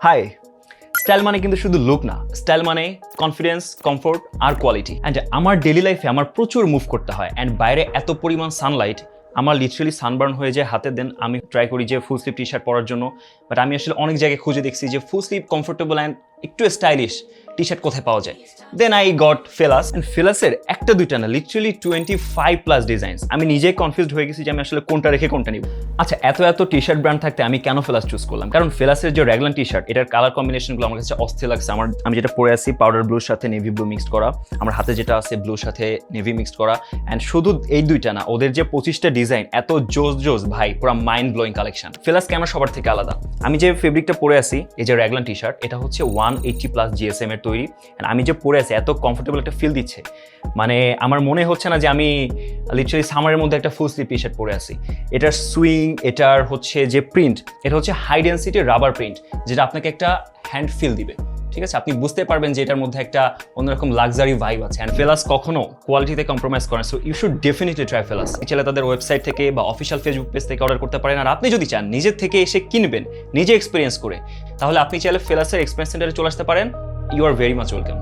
High, style মানে কিন্তু শুধু লুক না, স্টাইল মানে কনফিডেন্স, কমফোর্ট আর কোয়ালিটি। অ্যান্ড আমার ডেলি লাইফে আমার প্রচুর মুভ করতে হয়, অ্যান্ড বাইরে এত পরিমাণ সানলাইট, আমার লিটারালি সানবার্ন হয়ে যায় হাতে। দেন আমি ট্রাই করি যে ফুল স্লিভ টি শার্ট পরার জন্য, বাট আমি আসলে অনেক জায়গায় খুঁজে দেখছি যে ফুল স্লিভ কমফোর্টেবল অ্যান্ড একটু স্টাইলিশ টি শার্ট কোথায় পাওয়া যায়। Then I got Fellas, and ফেলাসের একটা দুইটা না, লিটারালি 25+ ডিজাইনস। আমি নিজেই কনফিউজড হয়ে গেছি যে আমি আসলে কোনটা রেখে কোনটা নিব। আচ্ছা, এত টি শার্ট ব্র্যান্ড থাকতে আমি কেন ফেলাস চুজ করলাম? কারণ ফেলাসের যে রেগুলার টি শার্ট, এটার কালার কম্বিনেশনগুলো আমার কাছে অস্থির লাগছে। আমি যেটা পরে আছি পাউডার ব্লুর সাথে নেভি ব্লু মিক্সড করা, আমার হাতে যেটা আছে ব্লুর সাথে নেভি মিক্সড করা। অ্যান্ড শুধু এই দুইটা না, ওদের যে 25টা ডিজাইন, এত জোস ভাই, পুরো মাইন্ড ব্লোয়িং কালেকশন। ফেলাস কেন সবার থেকে আলাদা? আমি যে ফেব্রিকটা পরে আছি, এই যে রেগুলার টি শার্ট, এটা হচ্ছে 180+ GSM এর তৈরি। আমি যে পরে আছি এত কমফোর্টেবল একটা ফিল দিচ্ছে, মানে আমার মনে হচ্ছে না যে আমি লিটারালি সামারের মধ্যে একটা ফুল স্লিভ টি শার্ট পরে আছি। এটার সুইং, এটার হচ্ছে যে প্রিন্ট, এটা হচ্ছে হাই ডেন্সিটি রাবার প্রিন্ট, যেটা আপনাকে একটা হ্যান্ড ফিল দিবে। ঠিক আছে, আপনি বুঝতে পারবেন যে এটার মধ্যে একটা অন্যরকম লাক্সারি ভাইব আছে। অ্যান্ড ফেলাস কখনো কোয়ালিটিতে কম্প্রোমাইজ করে না, so you should definitely try Fellas. চাইলে তাদের ওয়েবসাইট থেকে বা অফিসিয়াল ফেসবুক পেজ থেকে অর্ডার করতে পারেন। আর আপনি যদি চান নিজের থেকে এসে কিনবেন, নিজে এক্সপিরিয়েন্স করে, তাহলে আপনি চাইলে ফেলাসের এক্সপিরিয়েন্স সেন্টারে চলে আসতে পারেন। You are very much welcome.